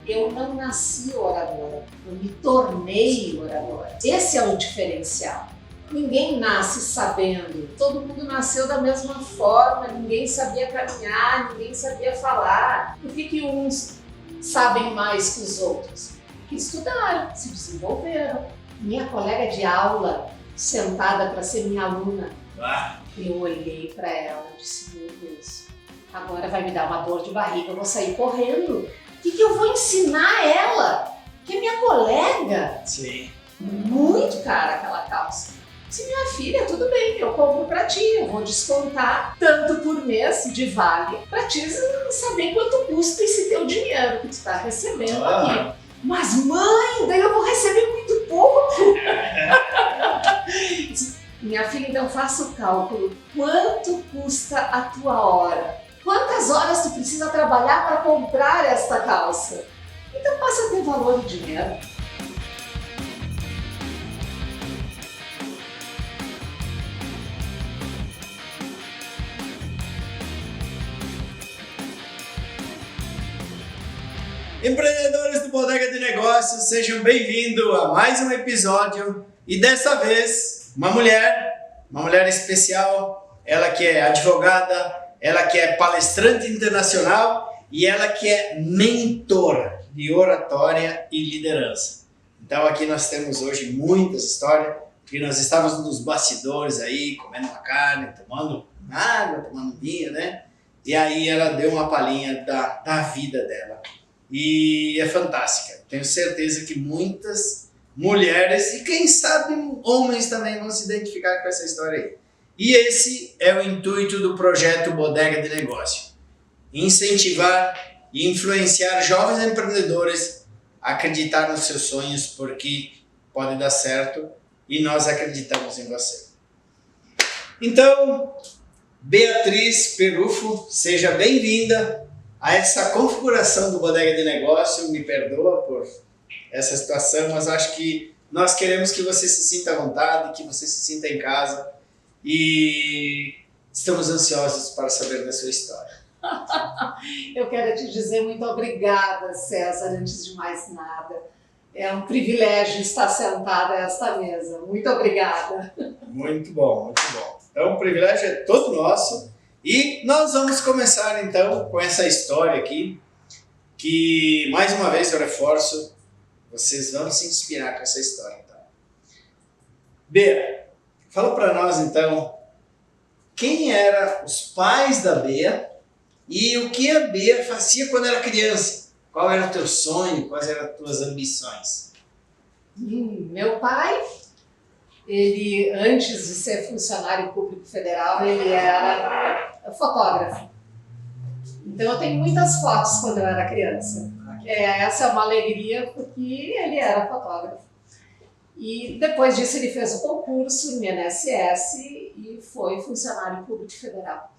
Eu não nasci oradora, eu me tornei oradora. Esse é o diferencial. Ninguém nasce sabendo, todo mundo nasceu da mesma forma, ninguém sabia caminhar, ninguém sabia falar. Por que uns sabem mais que os outros? Porque estudaram, se desenvolveram. Minha colega de aula, sentada para ser minha aluna, eu olhei para ela e disse, meu Deus, agora vai me dar uma dor de barriga, eu vou sair correndo. O que eu vou ensinar ela? Que é minha colega. Sim. Muito cara aquela calça. Se minha filha, tudo bem, eu compro pra ti, eu vou descontar tanto por mês de vale pra ti saber quanto custa esse teu dinheiro que tu tá recebendo aqui. Mas mãe, daí eu vou receber muito pouco. Minha filha, então faça o cálculo. Quanto custa a tua hora? Quantas horas tu precisa trabalhar para comprar esta calça? Então passa a ter valor e dinheiro. Empreendedores do Bodega de Negócios, sejam bem-vindos a mais um episódio e dessa vez uma mulher especial, ela que é advogada, ela que é palestrante internacional e ela que é mentora de oratória e liderança. Então aqui nós temos hoje muitas histórias, porque nós estávamos nos bastidores aí, comendo uma carne, tomando água, tomando vinho, né? E aí ela deu uma palhinha da vida dela. E é fantástica. Tenho certeza que muitas mulheres e quem sabe homens também vão se identificar com essa história aí. E esse é o intuito do projeto Bodega de Negócio. Incentivar e influenciar jovens empreendedores a acreditar nos seus sonhos porque pode dar certo e nós acreditamos em você. Então, Beatriz Perufo, seja bem-vinda a essa configuração do Bodega de Negócio. Me perdoa por essa situação, mas acho que nós queremos que você se sinta à vontade, que você se sinta em casa e estamos ansiosos para saber da sua história. Eu quero te dizer muito obrigada, César, antes de mais nada. É um privilégio estar sentada a esta mesa. Muito obrigada. Muito bom, muito bom. Então o privilégio é todo nosso. E nós vamos começar então com essa história aqui, que mais uma vez eu reforço, vocês vão se inspirar com essa história. Então. Bea, fala para nós então, quem eram os pais da Bea e o que a Bea fazia quando era criança? Qual era o teu sonho, quais eram as tuas ambições? Meu pai... Ele, antes de ser funcionário público federal, ele era fotógrafo. Então eu tenho muitas fotos quando eu era criança. Essa é uma alegria porque ele era fotógrafo. E depois disso ele fez o concurso no INSS e foi funcionário público federal.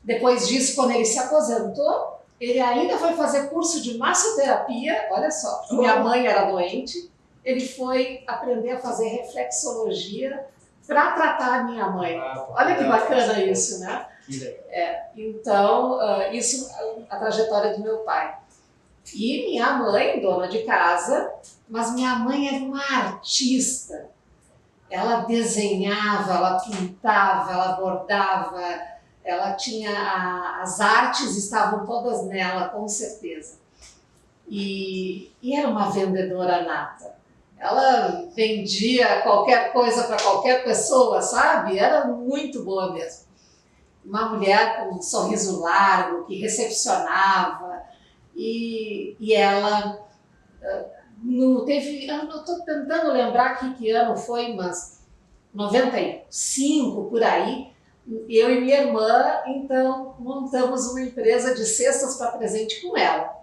Depois disso, quando ele se aposentou, ele ainda foi fazer curso de massoterapia, olha só, minha mãe era doente. Ele foi aprender a fazer reflexologia para tratar a minha mãe. Olha que bacana isso, né? Então, isso é a trajetória do meu pai. E minha mãe, dona de casa, mas minha mãe era uma artista. Ela desenhava, ela pintava, ela bordava, ela tinha... As artes estavam todas nela, com certeza. E era uma vendedora nata. Ela vendia qualquer coisa para qualquer pessoa, sabe? Era muito boa mesmo. Uma mulher com um sorriso largo, que recepcionava. E ela não teve... Eu estou tentando lembrar que ano foi, mas 95, por aí. Eu e minha irmã, então, montamos uma empresa de cestas para presente com ela.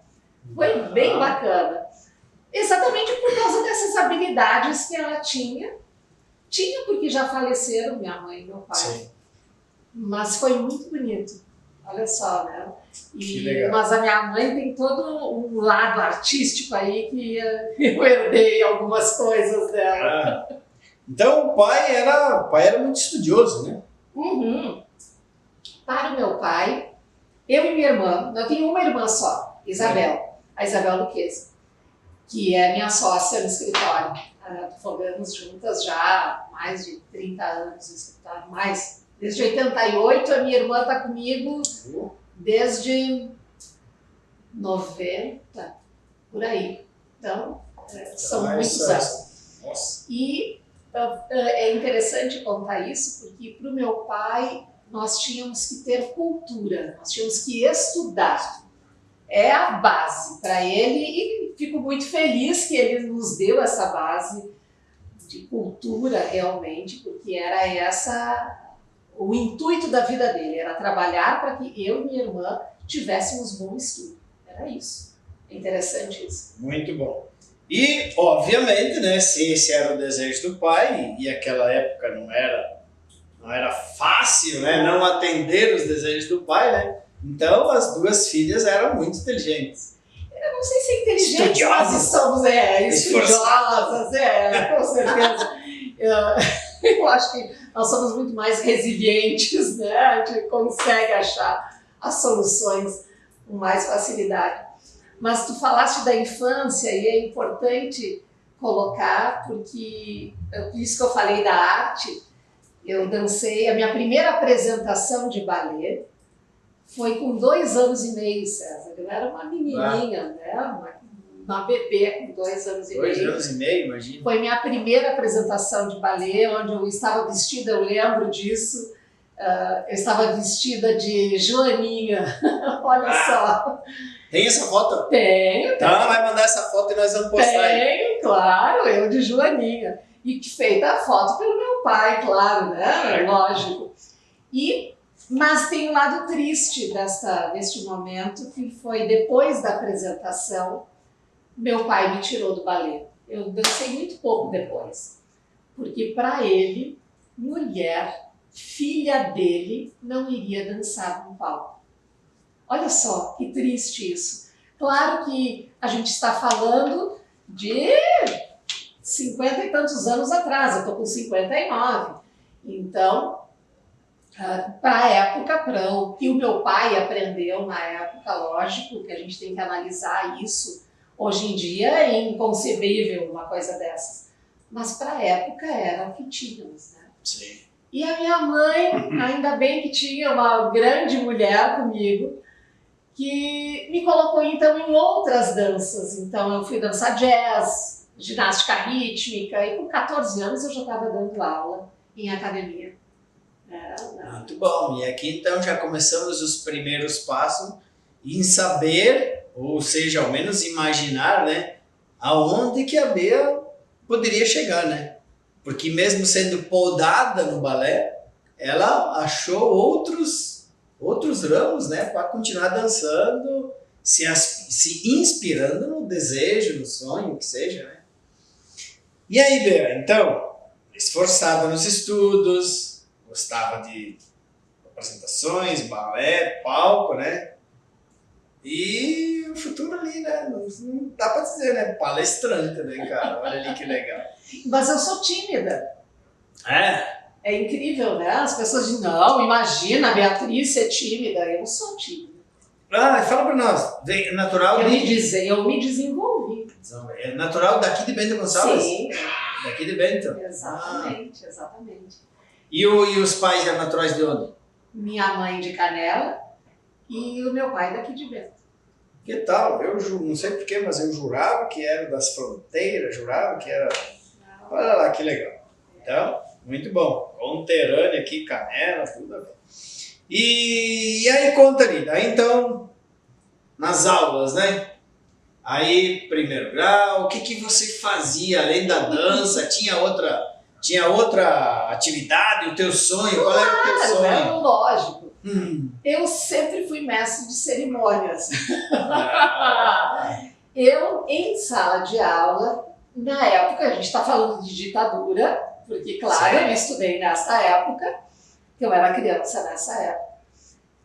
Foi bem bacana. Exatamente por causa dessas habilidades que ela tinha. Tinha porque já faleceram minha mãe e meu pai. Sim. Mas foi muito bonito. Olha só, né? Mas a minha mãe tem todo um lado artístico aí que eu herdei algumas coisas dela. Então o pai era muito estudioso, né? Uhum. Para o meu pai, eu e minha irmã, eu tenho uma irmã só, Isabel. a Isabel Duquesa, que é minha sócia no escritório. Advogamos juntas já há mais de 30 anos no escritório, mais. Desde 88, a minha irmã está comigo desde 90, por aí. Então, são muitos anos. Nossa. E é interessante contar isso, porque para o meu pai nós tínhamos que ter cultura, nós tínhamos que estudar. É a base para ele e fico muito feliz que ele nos deu essa base de cultura realmente, porque era o intuito da vida dele, era trabalhar para que eu e minha irmã tivéssemos bom estudo. Era isso. É interessante isso. Muito bom. E, obviamente, né, se esse era o desejo do pai, e aquela época não era fácil, né, não atender os desejos do pai, né? Então, as duas filhas eram muito inteligentes. Eu não sei se é inteligente, mas estamos estudiosas, com certeza. Eu acho que nós somos muito mais resilientes, né? A gente consegue achar as soluções com mais facilidade. Mas tu falaste da infância e é importante colocar, porque por isso que eu falei da arte, eu dancei, a minha primeira apresentação de balé foi com 2 anos e meio, César. Eu era uma menininha, né? Uma bebê com 2 anos e meio. 2 anos e meio, imagina. Foi minha primeira apresentação de balé, onde eu estava vestida, eu lembro disso, eu estava vestida de Joaninha, olha só. Tem essa foto? Tenho. Então vai mandar essa foto e nós vamos postar aí. Tenho, claro, eu de Joaninha. E feita a foto pelo meu pai, claro, né? Lógico. Mas tem um lado triste deste momento, que foi depois da apresentação, meu pai me tirou do balé. Eu dancei muito pouco depois, porque para ele, mulher, filha dele, não iria dançar no palco. Olha só, que triste isso. Claro que a gente está falando de 50 e tantos anos atrás, eu estou com 59. Então, para a época, para o que o meu pai aprendeu na época, lógico que a gente tem que analisar isso. Hoje em dia é inconcebível uma coisa dessas. Mas para a época era o que tínhamos, né? Sim. E a minha mãe, ainda bem que tinha uma grande mulher comigo, que me colocou então em outras danças. Então eu fui dançar jazz, ginástica rítmica, e com 14 anos eu já estava dando aula em academia. Muito bom. E aqui então já começamos os primeiros passos em saber, ou seja, ao menos imaginar, né, aonde que a Bea poderia chegar, né? Porque mesmo sendo podada no balé, ela achou outros ramos, né, para continuar dançando, se inspirando no desejo, no sonho, que seja, né? E aí, Bea, então, esforçada nos estudos, gostava de apresentações, balé, palco, né? E o futuro ali, né? Não dá pra dizer, né? Palestrante, né, cara? Olha ali que legal. Mas eu sou tímida. É? É incrível, né? As pessoas dizem, não, imagina a Beatriz ser tímida. Eu não sou tímida. Fala pra nós. É natural eu me desenvolvi. É natural daqui de Bento Gonçalves? Sim. Daqui de Bento? Exatamente, exatamente. E os pais eram naturais de onde? Minha mãe de Canela e o meu pai daqui de Bento. Que tal? Eu não sei porquê, mas eu jurava que era das fronteiras, jurava que era... Olha lá, que legal. Então, muito bom. Conterânea aqui, Canela, tudo bem. E aí conta ali, daí então, nas aulas, né? Aí, primeiro grau, o que você fazia além da dança? Tinha outra atividade, o teu sonho? Qual era o teu sonho? É lógico. Eu sempre fui mestre de cerimônias. Eu, em sala de aula, na época, a gente está falando de ditadura, porque, claro, eu estudei nessa época, que eu era criança nessa época,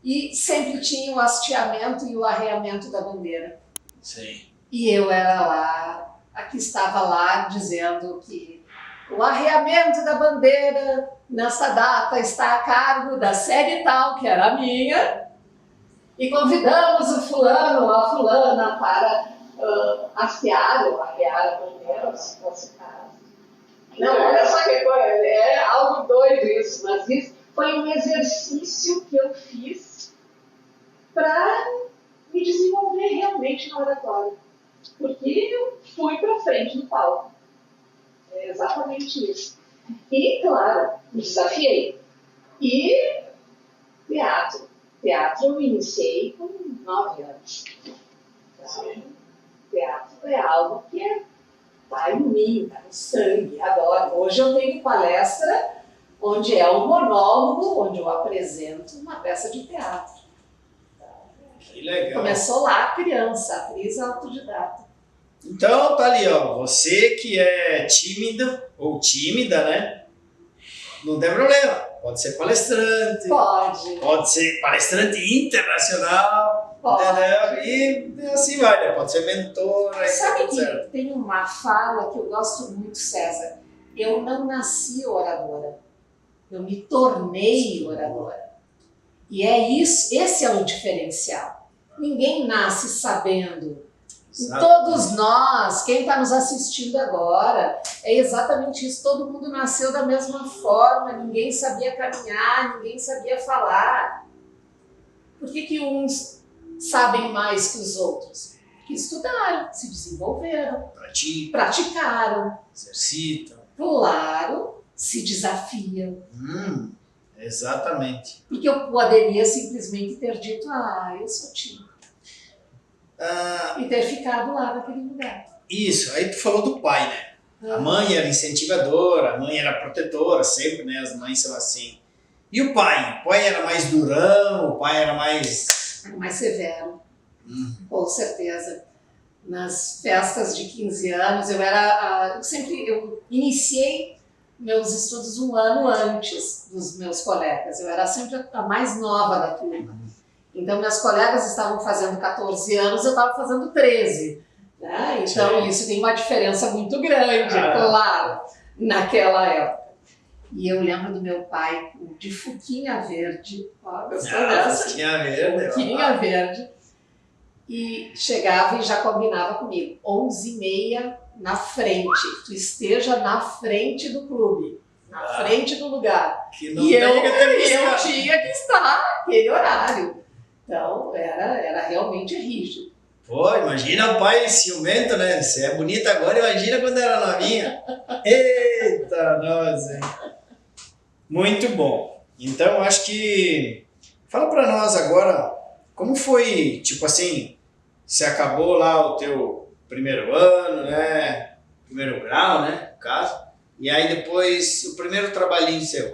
e sempre tinha o hasteamento e o arreamento da bandeira. Sim. E eu era lá, a que estava lá dizendo que o arreamento da bandeira nessa data está a cargo da série tal, que era a minha, e convidamos o fulano ou a fulana para afiaram a bandeira, se fosse o caso. Não, olha só que coisa, é algo doido isso, mas isso foi um exercício que eu fiz para me desenvolver realmente na oratória. Porque eu fui para frente do palco. É exatamente isso. E, claro, me desafiei. E teatro. Teatro eu iniciei com 9 anos. Então, teatro é algo que está em mim, está no sangue, adoro. Hoje eu tenho palestra onde é um monólogo, onde eu apresento uma peça de teatro. Que legal. Começou lá criança, atriz autodidata. Então tá ali, ó, você que é tímido ou tímida, né? Não tem problema, pode ser palestrante. Pode ser palestrante internacional. Pode. Entendeu? E assim vai, né? Pode ser mentora. Sabe que que tem uma fala que eu gosto muito, César? Eu não nasci oradora, eu me tornei oradora. E é isso, esse é o diferencial. Ninguém nasce sabendo. Exato. Todos nós, quem está nos assistindo agora, é exatamente isso. Todo mundo nasceu da mesma forma, ninguém sabia caminhar, ninguém sabia falar. Por que uns sabem mais que os outros? Porque estudaram, se desenvolveram, praticaram, exercitam, claro, se desafiam. Exatamente. Porque eu poderia simplesmente ter dito, eu sou tímido. E ter ficado lá naquele lugar. Isso, aí tu falou do pai, né? A mãe era incentivadora, a mãe era protetora, sempre, né? As mães são assim. E o pai? O pai era mais durão, o pai era mais... Era mais severo, com certeza. Nas festas de 15 anos, eu iniciei meus estudos um ano antes dos meus colegas. Eu era sempre a mais nova da turma. Então, meus colegas estavam fazendo 14 anos, eu estava fazendo 13. Né? Então, isso tem uma diferença muito grande, claro, naquela época. E eu lembro do meu pai de fuquinha verde. Gostou dessa? Fuquinha verde. Fuquinha verde. E chegava e já combinava comigo. 11h30 na frente. Tu esteja na frente do clube. Na frente do lugar. Que não e eu estar. tinha que estar naquele horário. Então, era realmente rígido. Pô, imagina o pai ciumento, né? Você é bonita agora, imagina quando era novinha. Eita, nossa, hein? Muito bom. Então, acho que... Fala pra nós agora, como foi, tipo assim, você acabou lá o teu primeiro ano, né? Primeiro grau, né? No caso. E aí depois, o primeiro trabalhinho seu,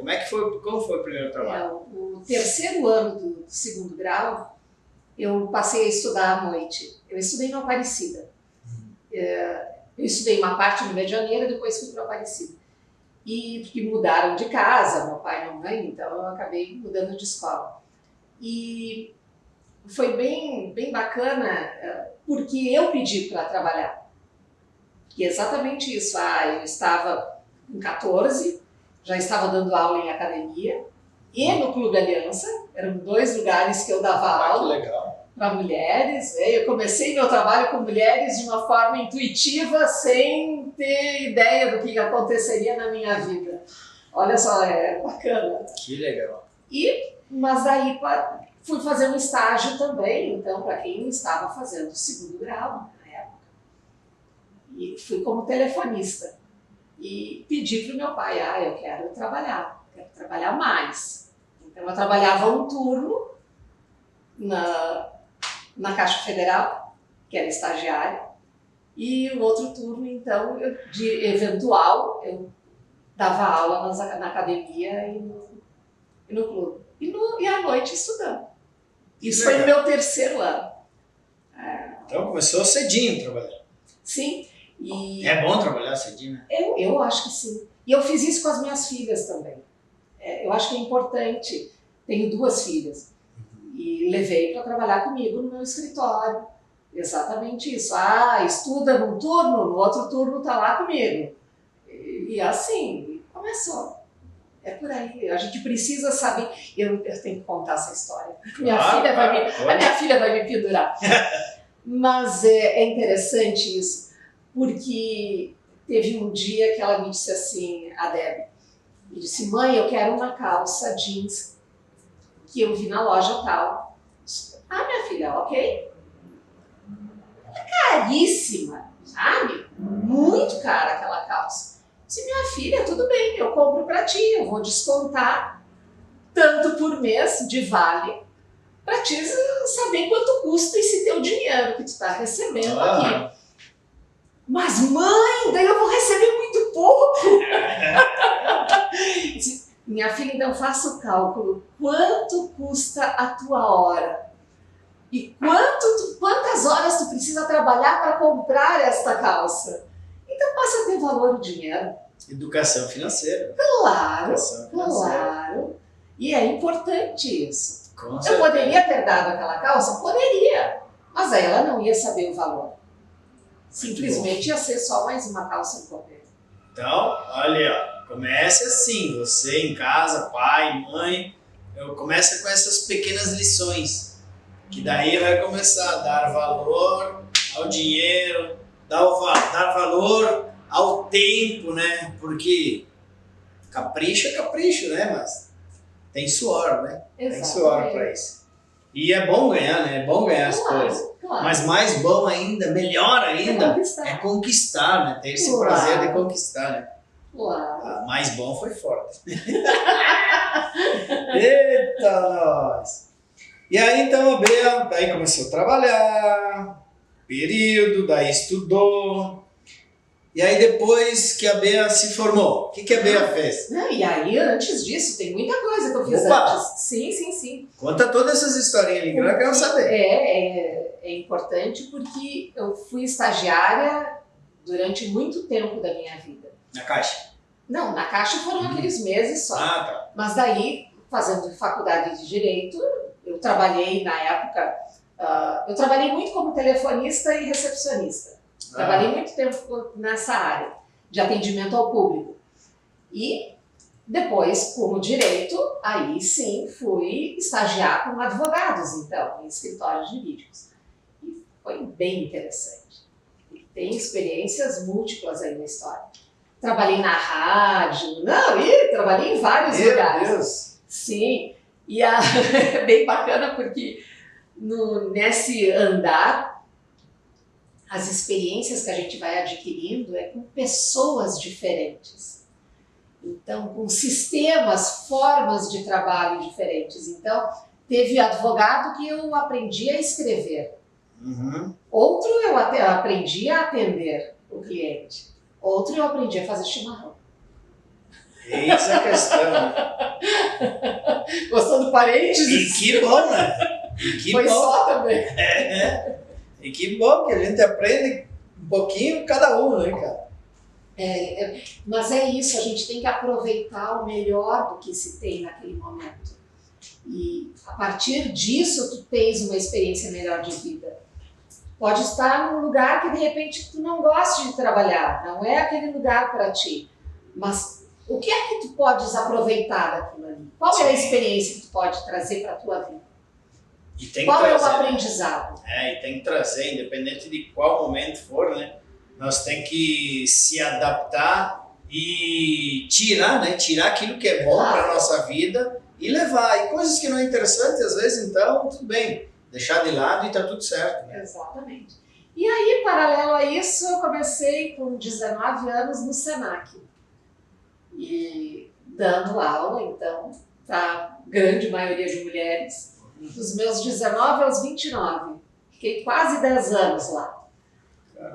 como foi o primeiro trabalho? O terceiro ano do segundo grau, eu passei a estudar à noite. Eu estudei no Aparecida. Eu estudei uma parte no Medianeira, depois fui para o Aparecida. E porque mudaram de casa, meu pai e minha mãe, então eu acabei mudando de escola. E foi bem bacana, porque eu pedi para trabalhar. E exatamente isso. Eu estava com 14, já estava dando aula em academia e no Clube Aliança. Eram 2 lugares que eu dava aula para mulheres. Eu comecei meu trabalho com mulheres de uma forma intuitiva, sem ter ideia do que aconteceria na minha vida. Olha só, é bacana. Que legal. Mas daí fui fazer um estágio também, então, para quem estava fazendo o segundo grau na época. E fui como telefonista. E pedi para o meu pai, eu quero trabalhar mais. Então eu trabalhava um turno na Caixa Federal, que era estagiária, e o outro turno, então, de eventual, eu dava aula na academia e no clube. E à noite estudando. Isso foi no meu terceiro ano. Então começou cedinho a trabalhar. Sim. É bom trabalhar cedinho, né? Eu acho que sim. E eu fiz isso com as minhas filhas também. Eu acho que é importante. Tenho 2 filhas. E levei para trabalhar comigo no meu escritório. Exatamente isso. Estuda num turno, no outro turno está lá comigo. E assim, começou. É por aí. A gente precisa saber. Eu tenho que contar essa história. A minha filha vai me pendurar. Mas é interessante isso, porque teve um dia que ela me disse assim, a Deb, me disse, mãe, eu quero uma calça jeans que eu vi na loja tal. Ah, minha filha, ok. Caríssima, sabe? Muito cara aquela calça. Disse, minha filha, tudo bem, eu compro para ti, eu vou descontar tanto por mês de vale para ti saber quanto custa esse teu dinheiro que tu está recebendo aqui. Mas mãe, daí eu vou receber muito pouco. Disse, minha filha, então faça o cálculo, quanto custa a tua hora? E quantas horas tu precisa trabalhar para comprar esta calça? Então passa a ter valor o dinheiro. Educação financeira. Claro, Educação financeira. claro. E é importante isso. Com Eu certeza. poderia ter dado aquela calça? Poderia. Mas aí ela não ia saber o valor. Simplesmente ia ser só mais uma calça no correio. Então, olha, ó, comece assim, você em casa, pai, mãe, começa com essas pequenas lições, que daí vai começar a dar valor ao dinheiro, dar valor ao tempo, né? Porque capricho é capricho, né? Mas tem suor, né? Tem suor para isso. E é bom ganhar, né? É bom ganhar as coisas. Claro. Mas mais bom ainda, melhor ainda, é conquistar. conquistar, né? Ter esse Claro. prazer de conquistar, né? Claro. Ah, mais bom foi forte. Eita, nós! E aí, então, a Bea, daí começou a trabalhar, período, daí estudou. E aí, depois que a Bea se formou, o que a Bea fez? Não, e aí, antes disso, tem muita coisa que eu fiz Opa! antes. Sim. Conta todas essas historinhas ali, que eu quero saber. É importante porque eu fui estagiária durante muito tempo da minha vida. Na Caixa? Não, na Caixa foram aqueles meses só. Ah, tá. Mas daí, fazendo faculdade de Direito, eu trabalhei na época, eu trabalhei muito como telefonista e recepcionista. Trabalhei muito tempo nessa área de atendimento ao público. E depois, como Direito, aí sim fui estagiar com advogados, então, em escritórios jurídicos. E foi bem interessante. E tem experiências múltiplas aí na história. Trabalhei na rádio, trabalhei em vários lugares. Meu Deus! Sim, e é bem bacana porque nesse andar, as experiências que a gente vai adquirindo é com pessoas diferentes. Então, com sistemas, formas de trabalho diferentes. Então, teve advogado que eu aprendi a escrever. Uhum. Outro eu até aprendi a atender o cliente. Outro eu aprendi a fazer chimarrão. Eis a questão. Gostou do parênteses? E que bom, né? E que Foi bom. só também. E que bom que a gente aprende um pouquinho cada um, né, cara? Mas é isso, a gente tem que aproveitar o melhor do que se tem naquele momento. E a partir disso, tu tens uma experiência melhor de vida. Pode estar num lugar que de repente tu não goste de trabalhar, não é aquele lugar para ti. Mas o que é que tu podes aproveitar daquilo ali? Qual é a experiência que tu pode trazer para a tua vida? E tem que Qual é o trazer, aprendizado? e tem que trazer, independente de qual momento for, né? Nós temos que se adaptar e tirar aquilo que é bom para a nossa vida e levar. E coisas que não é interessante, às vezes, então, tudo bem. Deixar de lado e tá tudo certo, né? Exatamente. E aí, paralelo a isso, eu comecei com 19 anos no Senac. E dando aula, então, para a grande maioria de mulheres, dos meus 19 aos 29. Fiquei quase 10 anos lá.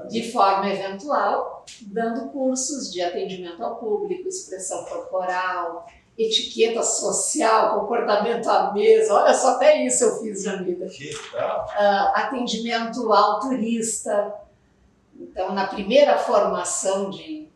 De forma eventual, dando cursos de atendimento ao público, expressão corporal, etiqueta social, comportamento à mesa, olha só, até isso eu fiz na vida. Que tal? Atendimento ao turista. Então, na primeira formação de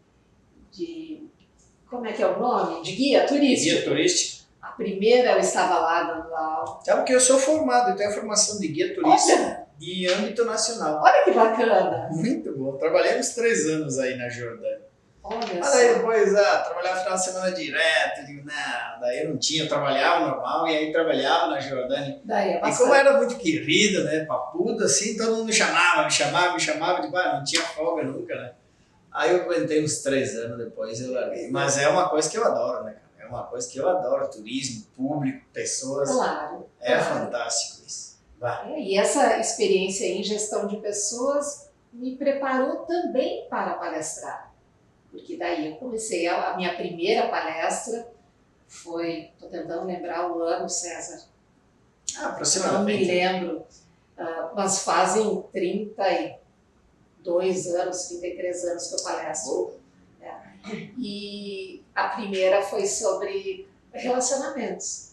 como é que é o nome? De guia turístico. Guia turístico. A primeira eu estava lá dando aula. Sabe que eu sou formado, eu tenho a formação de guia turístico de âmbito nacional. Olha que bacana. Muito bom. Trabalhei uns 3 anos aí na Jordânia. Olha Mas aí só. depois, trabalhava final de semana direto, eu digo, não, daí eu não tinha, eu trabalhava normal, e aí trabalhava na Jordânia. Daí é E como bastante. era muito querido, né, papudo, assim, todo mundo me chamava, tipo, não tinha folga nunca, né. Aí eu aguentei uns 3 anos, depois eu larguei. Mas é uma coisa que eu adoro, né, cara? É uma coisa que eu adoro, turismo, público, pessoas. Claro. É claro. fantástico isso. Vai. E essa experiência em gestão de pessoas me preparou também para palestrar. Porque daí eu comecei, a minha primeira palestra foi, estou tentando lembrar o ano, César, não me Aproximadamente. lembro, mas fazem 32 anos, 33 anos que eu palestro. E a primeira foi sobre relacionamentos.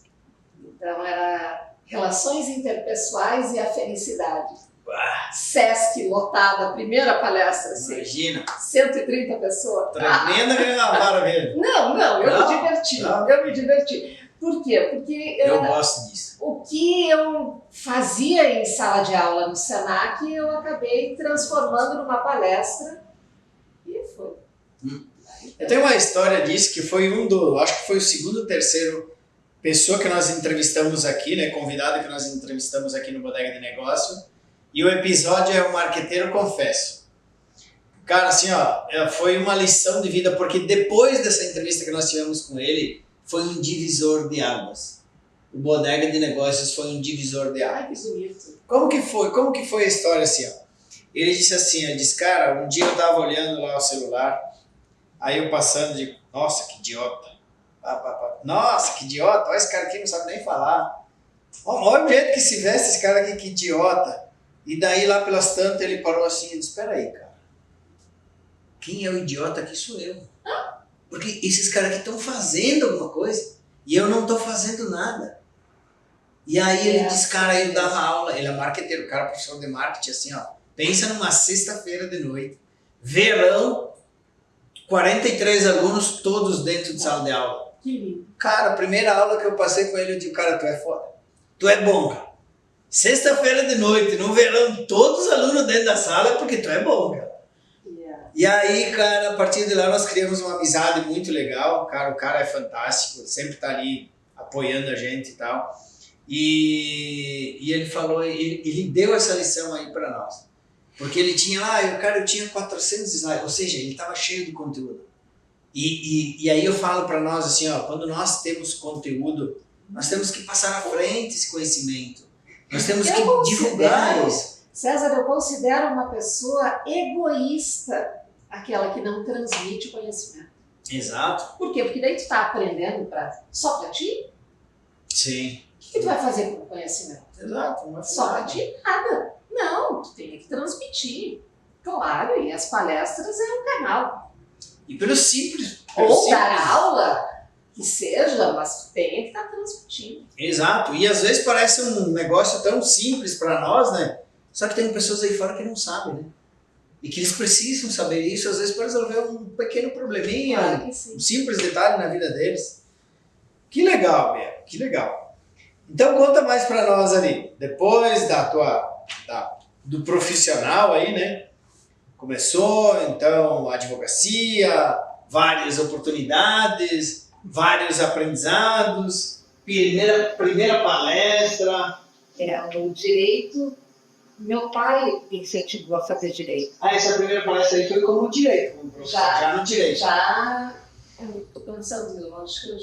Então era relações interpessoais e a felicidade. Sesc lotada, a primeira palestra, assim, Imagina. 130 pessoas. Tremenda que na vara verde. Não, eu Não? me diverti, Não? eu me diverti. Por quê? Porque Eu gosto disso. o que eu fazia em sala de aula no Senac, eu acabei transformando numa palestra e foi. Eu tenho uma história disso que foi acho que foi o segundo ou terceiro pessoa que nós entrevistamos aqui, né, convidado que nós entrevistamos aqui no Bodega de Negócio, e o episódio é o Marqueteiro Confesso. Cara, assim, foi uma lição de vida, porque depois dessa entrevista que nós tivemos com ele, foi um divisor de águas. O Bodega de Negócios foi um divisor de águas. Ai, que bonito. Como que foi a história, assim, Ele disse assim, cara, um dia eu tava olhando lá o celular, aí eu passando de, nossa, que idiota. Nossa, que idiota, olha esse cara aqui, não sabe nem falar. Olha o jeito que se veste esse cara aqui, que idiota. E daí lá pelas tantas ele parou assim e disse, espera aí, cara. Quem é o idiota aqui sou eu. Porque esses caras aqui estão fazendo alguma coisa e eu não estou fazendo nada. E aí ele disse, cara, ele dava aula, ele é marqueteiro, cara, professor de marketing, assim, pensa numa sexta-feira de noite, verão, 43 alunos, todos dentro de sala de aula. Que lindo. Cara, a primeira aula que eu passei com ele, eu digo, cara, tu é foda. Tu é bom, cara. Sexta-feira de noite, no verão, todos os alunos dentro da sala é porque tu é bom, cara. Yeah. E aí, cara, a partir de lá nós criamos uma amizade muito legal. Cara, o cara é fantástico, sempre tá ali apoiando a gente e tal. E ele falou, ele deu essa lição aí pra nós. Porque ele tinha, eu tinha 400 slides, ou seja, ele tava cheio de conteúdo. E aí eu falo para nós assim, quando nós temos conteúdo, nós temos que passar à frente esse conhecimento. Nós temos que divulgar isso. César, eu considero uma pessoa egoísta aquela que não transmite conhecimento. Exato. Por quê? Porque daí tu está aprendendo só para ti? Sim. O que tu vai fazer com o conhecimento? Exato. Não é só para ti? Nada. Não, tu tem que transmitir. Claro, e as palestras é um canal. E pelo simples. Ou dar aula, que seja, mas tu tem que estar transmitindo. Exato. E às vezes parece um negócio tão simples para nós, né? Só que tem pessoas aí fora que não sabem, né? E que eles precisam saber isso, às vezes, para resolver um pequeno probleminha, Claro que sim. um simples detalhe na vida deles. Que legal, Bia, que legal. Então conta mais para nós ali, depois do profissional aí, né? Começou, então, a advocacia, várias oportunidades, vários aprendizados, primeira palestra. O direito, meu pai incentivou a fazer direito. Essa primeira palestra aí foi como direito, como professor, já no direito. Já, eu estou pensando, eu acho que eu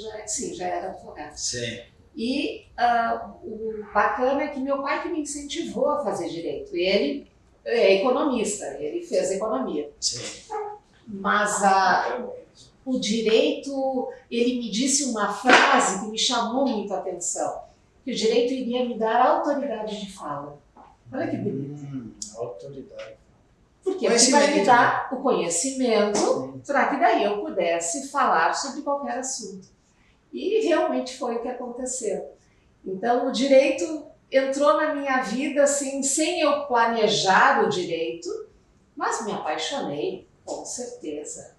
já era advogado. Sim. E o bacana é que meu pai que me incentivou a fazer direito. Ele é economista, ele fez economia. Sim. Mas o direito, ele me disse uma frase que me chamou muito a atenção, que o direito iria me dar autoridade de fala. Olha que bonito. Autoridade. Por quê? Porque vai me dar o conhecimento para que daí eu pudesse falar sobre qualquer assunto. E realmente foi o que aconteceu. Então, o direito entrou na minha vida assim, sem eu planejar o direito, mas me apaixonei, com certeza.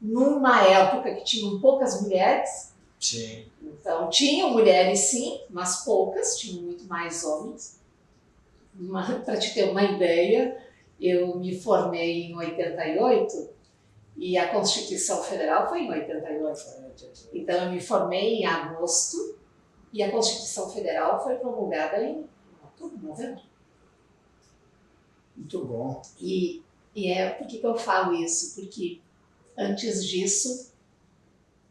Numa época que tinham poucas mulheres. Sim. Então, tinham mulheres sim, mas poucas, tinham muito mais homens. Para te ter uma ideia, eu me formei em 88 E a Constituição Federal foi em 88. Então eu me formei em agosto e a Constituição Federal foi promulgada em outubro, novembro. Muito bom. E por que eu falo isso? Porque antes disso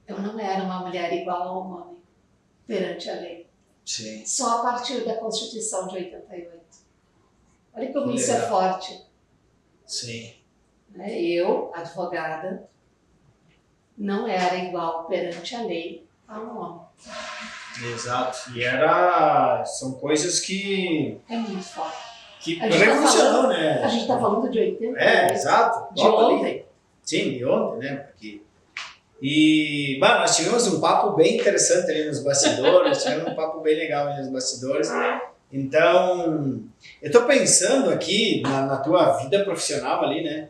eu não era uma mulher igual ao homem perante a lei. Sim. Só a partir da Constituição de 88. Olha como isso é Legal. forte. Sim. Eu, advogada, não era igual perante a lei a um homem. Exato. E são coisas que É muito forte. revolucionou, falando, né? A gente está falando de 80. Exato. De Logo ali. ontem. Sim, de ontem, né? E, nós tivemos um papo bem interessante ali nos bastidores, tivemos um papo bem legal ali nos bastidores. Então, eu tô pensando aqui na tua vida profissional ali, né?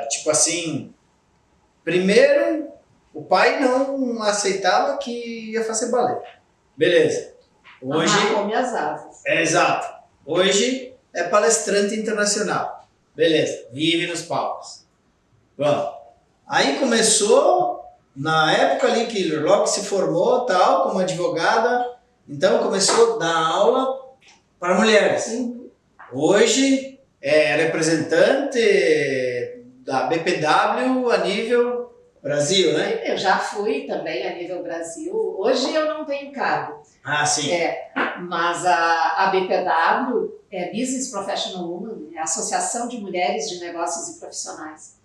Tipo assim, primeiro, o pai não aceitava que ia fazer balé. Beleza. Hoje, Come as asas. exato. Hoje é palestrante internacional. Beleza. Vive nos palcos. Bom, aí começou, na época ali que logo se formou, tal, como advogada, então começou a dar aula para mulheres. Hoje é representante da BPW a nível Brasil, né? Eu já fui também a nível Brasil. Hoje eu não tenho cargo. Ah, sim. Mas a BPW é Business Professional Women, é a Associação de Mulheres de Negócios e Profissionais.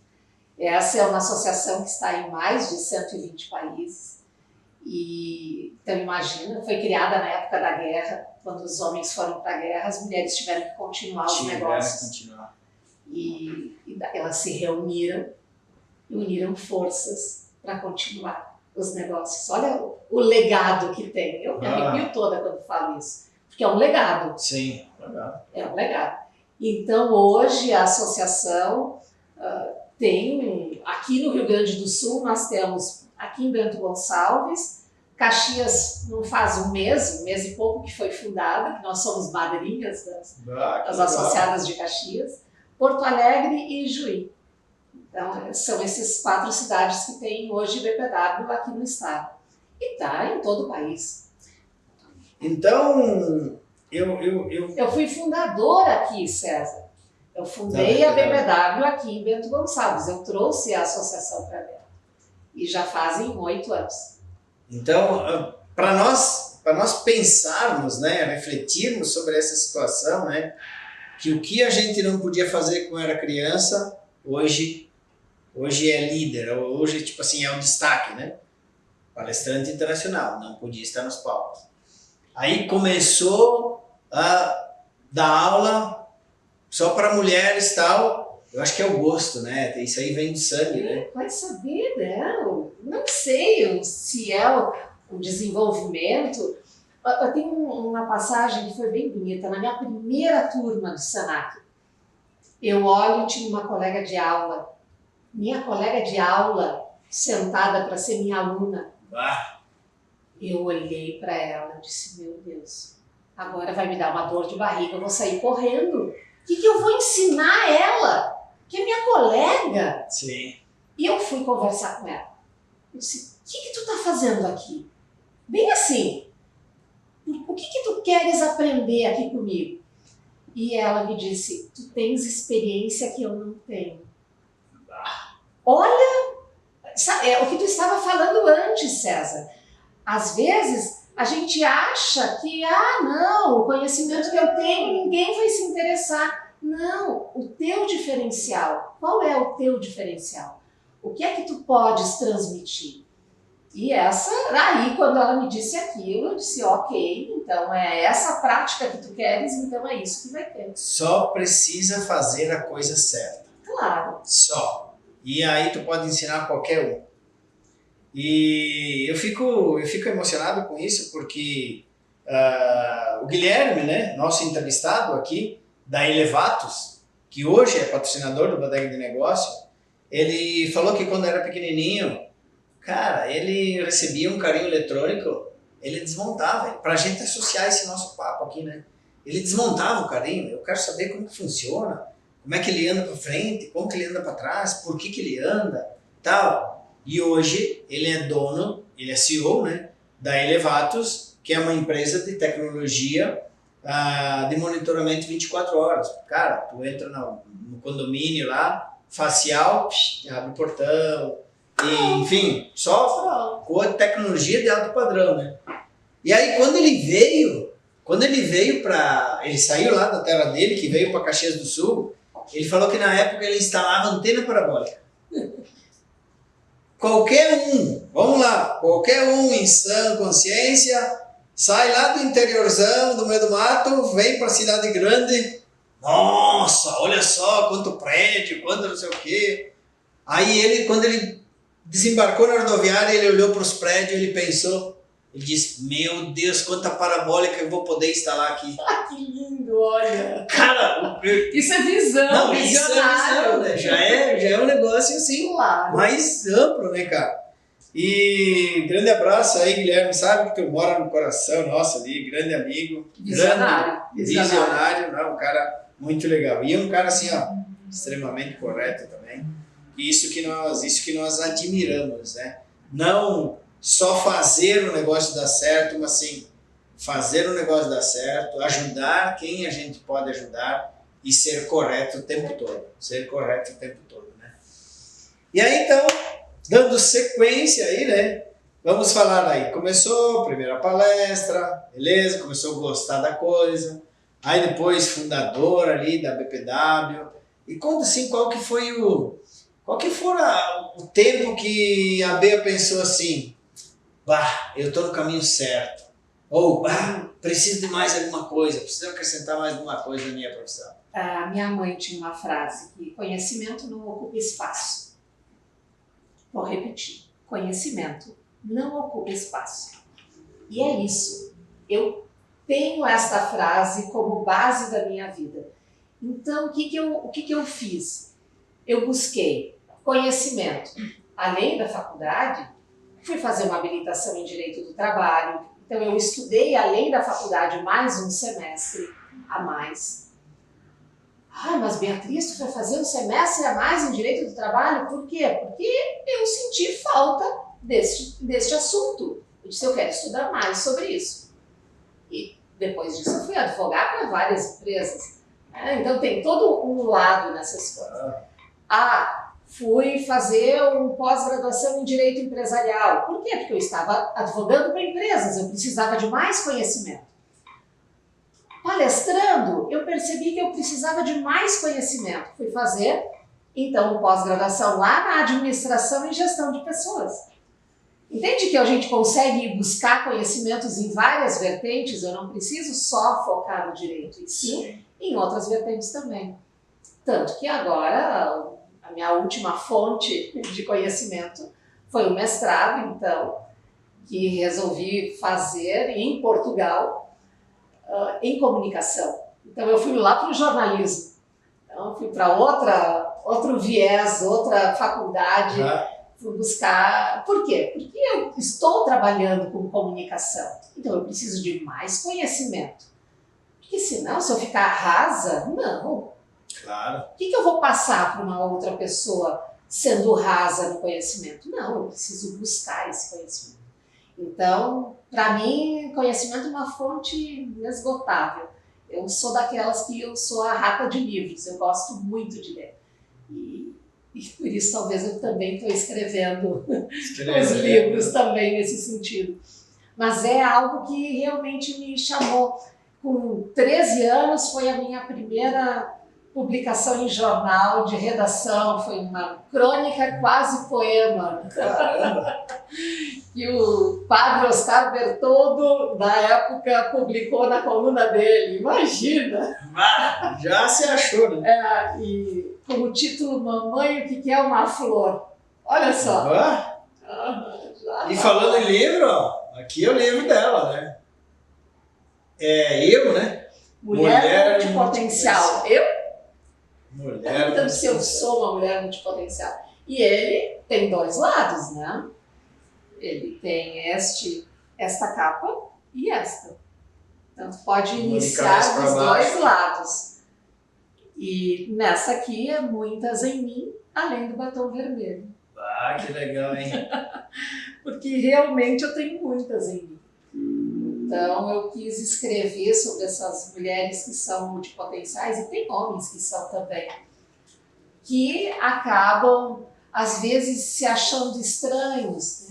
Essa é uma associação que está em mais de 120 países. Então, imagina, foi criada na época da guerra, quando os homens foram para a guerra, as mulheres tiveram que continuar os negócios. E elas se reuniram e uniram forças para continuar os negócios. Olha o legado que tem. Eu me arrepio toda quando falo isso, porque é um legado. Sim, legal. É um legado. Então, hoje, a associação tem, aqui no Rio Grande do Sul, nós temos, aqui em Bento Gonçalves, Caxias não faz um mês e pouco que foi fundada, que nós somos madrinhas das associadas de Caxias, Porto Alegre e Juí. Então, são essas 4 cidades que têm hoje BPW aqui no estado. E está em todo o país. Então, eu fui fundadora aqui, César. Eu fundei a BPW aqui em Bento Gonçalves. Eu trouxe a associação para dentro. E já fazem 8 anos. Então, para nós pensarmos, né, refletirmos sobre essa situação, né, que o que a gente não podia fazer quando era criança, hoje é líder, hoje tipo assim, é um destaque, né? Palestrante internacional, não podia estar nos palcos. Aí começou a dar aula só para mulheres e tal. Eu acho que é o gosto, né? Isso aí vem de sangue, né? Vai saber, né? Não sei se é o desenvolvimento. Eu tenho uma passagem que foi bem bonita. Na minha primeira turma do Senac, eu olho e tinha uma colega de aula. Minha colega de aula, sentada para ser minha aluna. Eu olhei para ela e disse, meu Deus, agora vai me dar uma dor de barriga, eu vou sair correndo. O que eu vou ensinar ela? Que é minha colega. Sim. E eu fui conversar com ela. Eu disse, o que tu tá fazendo aqui? Bem assim, o que tu queres aprender aqui comigo? E ela me disse, tu tens experiência que eu não tenho. Olha, é o que tu estava falando antes, César. Às vezes, a gente acha que, não, o conhecimento que eu tenho, ninguém vai se interessar. Não, o teu diferencial. Qual é o teu diferencial? O que é que tu podes transmitir? E aí quando ela me disse aquilo, eu disse, ok, então é essa prática que tu queres, então é isso que vai ter. Só precisa fazer a coisa certa. Claro. Só. E aí tu pode ensinar qualquer um. E eu fico emocionado com isso porque o Guilherme, né, nosso entrevistado aqui, da Elevatos, que hoje é patrocinador do Bodega de Negócio, ele falou que quando era pequenininho, cara, ele recebia um carinho eletrônico, ele desmontava, pra gente associar esse nosso papo aqui, né? Ele desmontava o carinho, eu quero saber como que funciona, como é que ele anda para frente, como que ele anda para trás, por que ele anda, tal. E hoje ele é dono, ele é CEO, né, da Elevatus, que é uma empresa de tecnologia de monitoramento 24 horas. Cara, tu entra no condomínio lá, facial, abre o portão, e, enfim, só com a tecnologia de alto padrão, né? E aí quando ele veio para, ele saiu lá da terra dele, que veio para Caxias do Sul, ele falou que na época ele instalava antena parabólica. Qualquer um, vamos lá, qualquer um em sã consciência, sai lá do interiorzão, do meio do mato, vem para a cidade grande, nossa, olha só quanto prédio, quanto não sei o quê. Aí ele, quando ele desembarcou na rodoviária, ele olhou para os prédios, ele pensou, ele disse, meu Deus, quanta parabólica eu vou poder instalar aqui. Ah, que lindo, olha. Cara, isso é visão, não, visionário. Isso é visão, né? Já é um negócio assim, claro, mais amplo, né, cara? E grande abraço aí, Guilherme, sabe que tu mora no coração nosso ali, grande amigo. Visionário. Visionário, não, um cara muito legal. E é um cara assim, ó, extremamente correto também. Isso que nós admiramos, né? Não só fazer o negócio dar certo, mas sim fazer o negócio dar certo, ajudar quem a gente pode ajudar e ser correto o tempo todo. Ser correto o tempo todo, né? E aí, então, dando sequência aí, né? Vamos falar aí. Começou a primeira palestra, beleza? Começou a gostar da coisa. Aí depois fundador ali da BPW. E conta assim, qual que foi o tempo que a Bea pensou assim, bah, eu tô no caminho certo. Ou, bah, preciso de mais alguma coisa, preciso acrescentar mais alguma coisa na minha profissão. A minha mãe tinha uma frase que conhecimento não ocupa espaço. Vou repetir, conhecimento não ocupa espaço. E é isso. Eu tenho esta frase como base da minha vida. Então, o que eu fiz? Eu busquei conhecimento. Além da faculdade, fui fazer uma habilitação em Direito do Trabalho. Então, eu estudei, além da faculdade, mais um semestre a mais. Ah, mas Beatriz, tu foi fazer um semestre a mais em Direito do Trabalho? Por quê? Porque eu senti falta deste assunto. Eu disse, eu quero estudar mais sobre isso. E depois disso, eu fui advogar para várias empresas. Então, tem todo um lado nessas coisas. Fui fazer uma pós-graduação em Direito Empresarial. Por quê? Porque eu estava advogando para empresas, eu precisava de mais conhecimento. Palestrando, eu percebi que eu precisava de mais conhecimento. Fui fazer, então, uma pós-graduação lá na Administração e Gestão de Pessoas. Entende que a gente consegue buscar conhecimentos em várias vertentes? Eu não preciso só focar no direito, e sim em outras vertentes também. Tanto que agora, a minha última fonte de conhecimento foi o mestrado, então, que resolvi fazer em Portugal, em comunicação. Então, eu fui lá para o jornalismo. Então, fui para outro viés, outra faculdade, fui buscar... Por quê? Porque eu estou trabalhando com comunicação, então eu preciso de mais conhecimento. Porque senão, se eu ficar rasa, não. Claro. O que eu vou passar para uma outra pessoa sendo rasa no conhecimento? Não, eu preciso buscar esse conhecimento. Então, para mim, conhecimento é uma fonte inesgotável. Eu sou daquelas que eu sou a rata de livros, eu gosto muito de ler. E por isso talvez eu também estou escrevendo os livros também nesse sentido. Mas é algo que realmente me chamou. Com 13 anos foi a minha primeira publicação em jornal de redação, foi uma crônica quase poema. Caramba! Que o padre Oscar Bertoldo, na época, publicou na coluna dele. Imagina! Já se achou, né? E com o título Mamãe, o que é uma flor? Olha só! E falando em livro, ó, aqui é o livro dela, né? Né? Mulher multipotencial. Mulher perguntando se eu sou uma mulher multipotencial. E ele tem dois lados, né? Ele tem esta capa e esta. Então, pode iniciar dos dois lados. E nessa aqui é Muitas em Mim, além do batom vermelho. Ah, que legal, hein? Porque realmente eu tenho muitas em mim. Então eu quis escrever sobre essas mulheres que são multipotenciais, e tem homens que são também, que acabam, às vezes, se achando estranhos.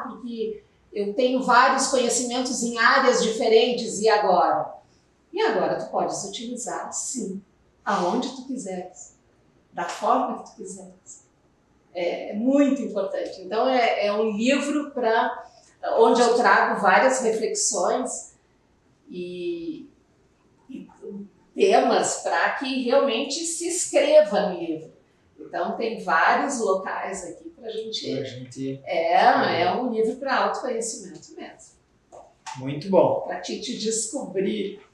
Porque eu tenho vários conhecimentos em áreas diferentes, e agora? E agora tu podes utilizar, sim, aonde tu quiseres, da forma que tu quiseres. É muito importante. Então é um livro onde eu trago várias reflexões e temas para que realmente se escreva no livro. Então tem vários locais aqui para a gente... É um livro para autoconhecimento mesmo. Muito bom. Para te descobrir.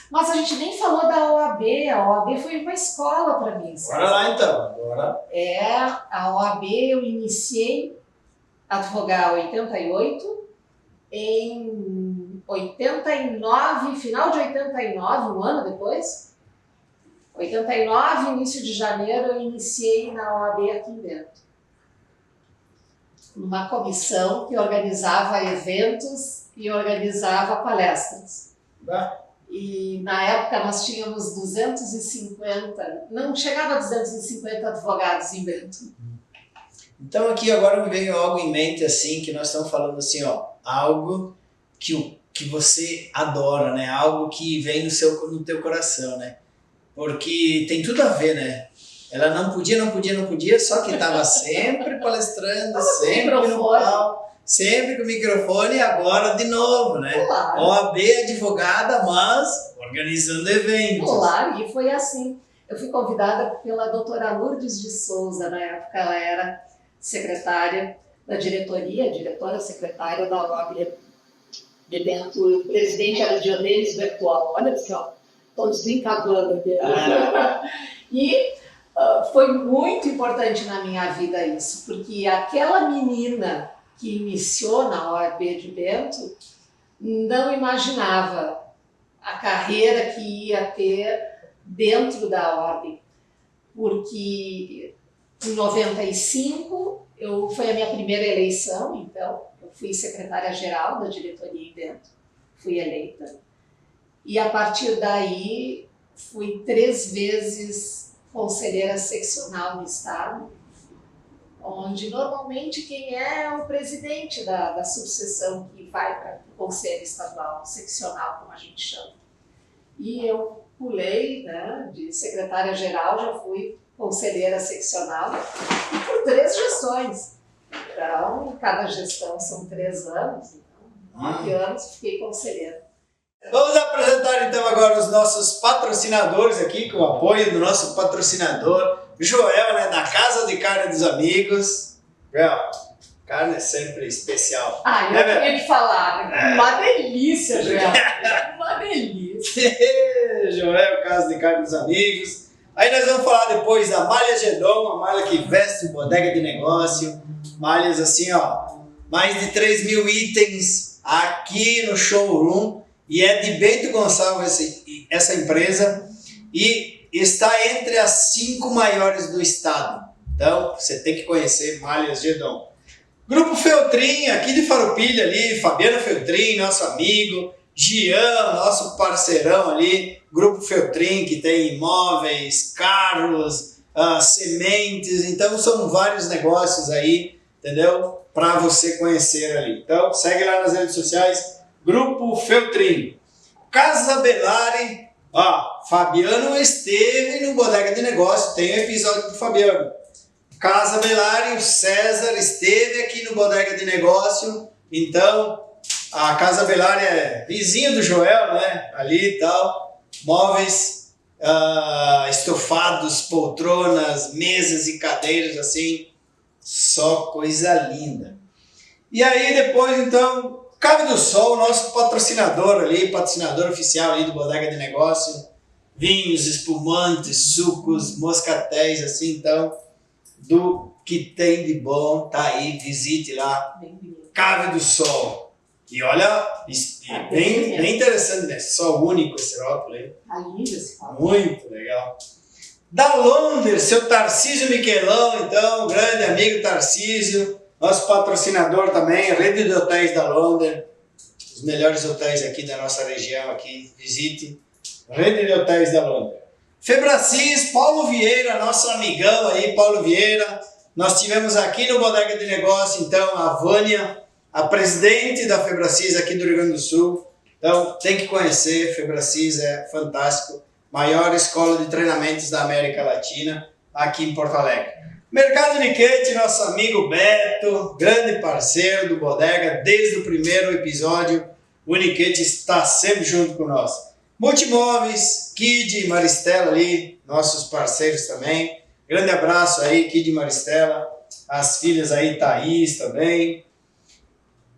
Mas a gente nem falou da OAB. A OAB foi uma escola para mim. Bora lá então. Bora. A OAB eu iniciei a advogar em 88, em 89, final de 89, um ano depois, 89, início de janeiro, eu iniciei na OAB aqui dentro. Numa comissão que organizava eventos e organizava palestras. E na época nós tínhamos 250, não chegava a 250 advogados em Bento. Então aqui agora me veio algo em mente assim, que nós estamos falando assim, algo que você adora, né? Algo que vem no teu coração, né? Porque tem tudo a ver, né? Ela não podia, só que estava sempre palestrando, sempre no palco, sempre com o microfone, e agora de novo, né? Claro. OAB advogada, mas organizando eventos. Claro, e foi assim. Eu fui convidada pela doutora Lourdes de Souza, na época ela era secretária da diretoria, diretora-secretária da OAB de Bento. O presidente era Dionelis Bertual. Olha aqui, todos brincando aqui. E foi muito importante na minha vida isso, porque aquela menina que iniciou na OAB de Bento não imaginava a carreira que ia ter dentro da OAB, porque em 95 foi a minha primeira eleição, então eu fui secretária-geral da diretoria em Bento, fui eleita, e a partir daí fui 3 vezes conselheira seccional no estado, onde normalmente quem é o presidente da subseção que vai para o conselho estadual, seccional, como a gente chama. E eu pulei, né, de secretária-geral, já fui conselheira seccional, e por 3 gestões. Então, cada gestão são 3 anos, então 9 anos fiquei conselheira. Vamos apresentar então agora os nossos patrocinadores aqui, com o apoio do nosso patrocinador, Joel, né, da Casa de Carne dos Amigos. Joel, carne é sempre especial. Eu tinha que falar, uma delícia, Joel, uma delícia. Joel, Casa de Carne dos Amigos. Aí nós vamos falar depois da Malha Gedon, a malha que veste bodega de negócio. Malhas assim, mais de 3.000 itens aqui no showroom. E é de Bento Gonçalves essa empresa. E está entre as 5 maiores do estado. Então, você tem que conhecer Malhas Gedon. Grupo Feltrin, aqui de Farroupilha ali, Fabiano Feltrin, nosso amigo. Gian, nosso parceirão ali. Grupo Feltrin, que tem imóveis, carros, sementes. Então, são vários negócios aí, entendeu? Para você conhecer ali. Então, segue lá nas redes sociais. Grupo Feltrin. Casa Belari. Fabiano esteve no Bodega de Negócio. Tem um episódio do Fabiano. Casa Belari, o César esteve aqui no Bodega de Negócio. Então, a Casa Belari é vizinho do Joel, né? Ali e tal. Móveis, estofados, poltronas, mesas e cadeiras, assim. Só coisa linda. E aí, depois, então, Cave do Sol, nosso patrocinador ali, patrocinador oficial ali do Bodega de Negócio. Vinhos, espumantes, sucos, moscatéis, assim, então, do que tem de bom, tá aí, visite lá. Cave do Sol. E olha, bem interessante, né? Só único esse rótulo aí. Ainda se fala. Muito legal. Da Londer, seu Tarcísio Miquelão, então, grande amigo Tarcísio, nosso patrocinador também, rede de hotéis da Londer, os melhores hotéis aqui da nossa região, aqui, visite, rede de hotéis da Londer. Febracis, Paulo Vieira, nosso amigão aí, Paulo Vieira, nós tivemos aqui no Bodega de Negócio, então, a Vânia, a presidente da Febracis aqui do Rio Grande do Sul, então tem que conhecer, Febracis é fantástico, maior escola de treinamentos da América Latina, aqui em Porto Alegre. Mercado Niquete, nosso amigo Beto, grande parceiro do Bodega, desde o primeiro episódio, o Niquete está sempre junto conosco. Multimóveis, Kid e Maristela ali, nossos parceiros também. Grande abraço aí, Kid e Maristela, as filhas aí, Thaís também.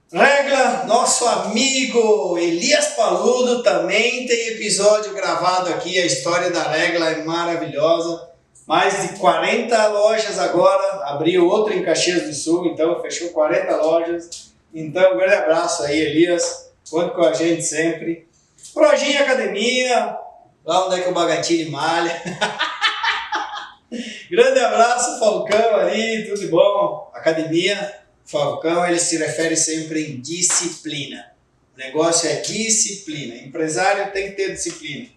Regla, nosso amigo Elias Paludo também tem episódio gravado aqui, a história da Regla é maravilhosa. Mais de 40 lojas agora, abriu outro em Caxias do Sul, então fechou 40 lojas. Então, um grande abraço aí, Elias, conta com a gente sempre. Projinha Academia, lá onde é que o Bagatini malha. Grande abraço, Falcão ali, tudo de bom? Academia. Falcão, ele se refere sempre em disciplina. O negócio é disciplina. Empresário tem que ter disciplina.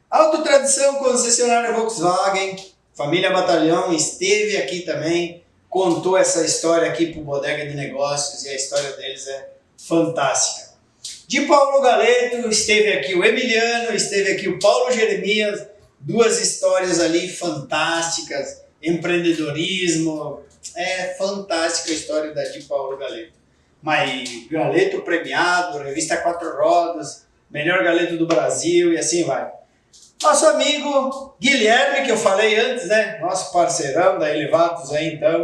Autotradição, concessionária Volkswagen, família Batalhão esteve aqui também, contou essa história aqui para o Bodega de Negócios e a história deles é fantástica. De Paulo Galeto, esteve aqui o Emiliano, esteve aqui o Paulo Jeremias, duas histórias ali fantásticas, empreendedorismo. É fantástica a história de Paulo Galeto. Mas Galeto premiado, revista Quatro Rodas, melhor galeto do Brasil e assim vai. Nosso amigo Guilherme, que eu falei antes, né? Nosso parceirão da Elevados aí então.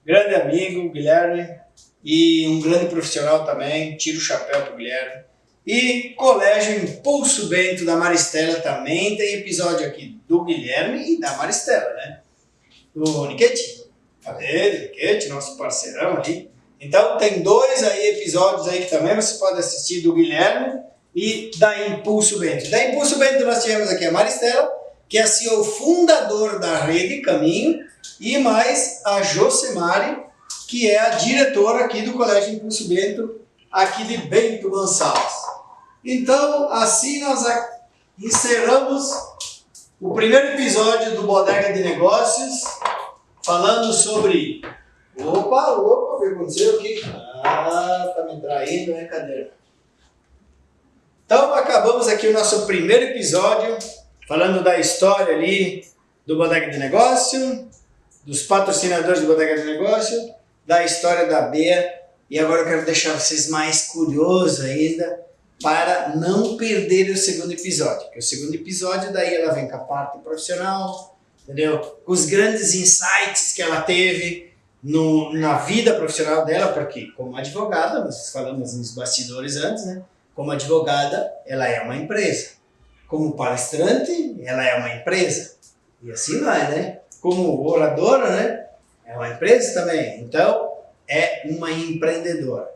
Grande amigo, Guilherme. E um grande profissional também. Tiro o chapéu pro Guilherme. E Colégio Impulso Bento da Maristela também tem episódio aqui do Guilherme e da Maristela, né? Do Niquete. Niquete, nosso parceirão ali. Então tem dois aí episódios aí que também você pode assistir do Guilherme e da Impulso Bento. Da Impulso Bento nós tivemos aqui a Maristela, que é a CEO fundador da Rede Caminho, e mais a Josemari, que é a diretora aqui do Colégio Impulso Bento, aqui de Bento Gonçalves. Então, assim nós encerramos o primeiro episódio do Bodega de Negócios, falando sobre... Opa, o que aconteceu aqui? Tá me traindo, né? Cadê? Então, acabamos aqui o nosso primeiro episódio, falando da história ali do Bodega de Negócio, dos patrocinadores do Bodega de Negócio, da história da Bea, e agora eu quero deixar vocês mais curiosos ainda, para não perder o segundo episódio, porque o segundo episódio daí ela vem com a parte profissional, entendeu? Com os grandes insights que ela teve na vida profissional dela, porque como advogada, nós falamos nos bastidores antes, né? Como advogada, ela é uma empresa. Como palestrante, ela é uma empresa. E assim vai, né? Como oradora, né? É uma empresa também. Então, é uma empreendedora.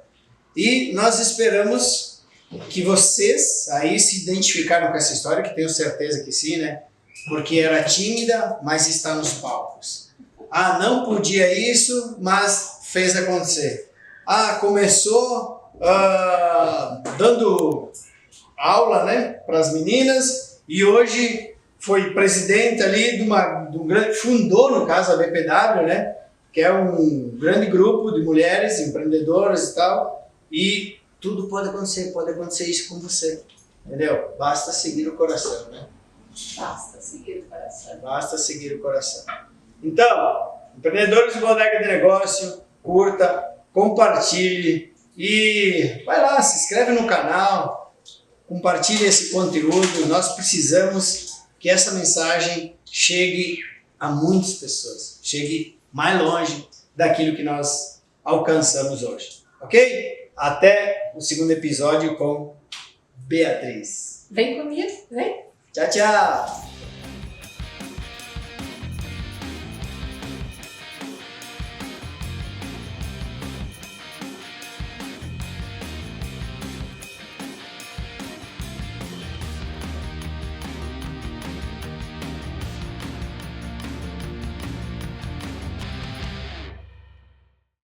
E nós esperamos que vocês aí se identificaram com essa história, que tenho certeza que sim, né? Porque era tímida, mas está nos palcos. Ah, não podia isso, mas fez acontecer. Ah, começou dando aula, né, para as meninas e hoje foi presidente ali de um grande, fundou no caso a BPW, né, que é um grande grupo de mulheres empreendedoras e tal, e tudo pode acontecer isso com você, entendeu? Basta seguir o coração, né? Basta seguir o coração. Basta seguir o coração. Então, empreendedores do Bodega de Negócio, curta, compartilhe e vai lá, se inscreve no canal, compartilhe esse conteúdo. Nós precisamos que essa mensagem chegue a muitas pessoas, chegue mais longe daquilo que nós alcançamos hoje, ok? Até o segundo episódio com Beatriz. Vem comigo, vem. Tchau, tchau!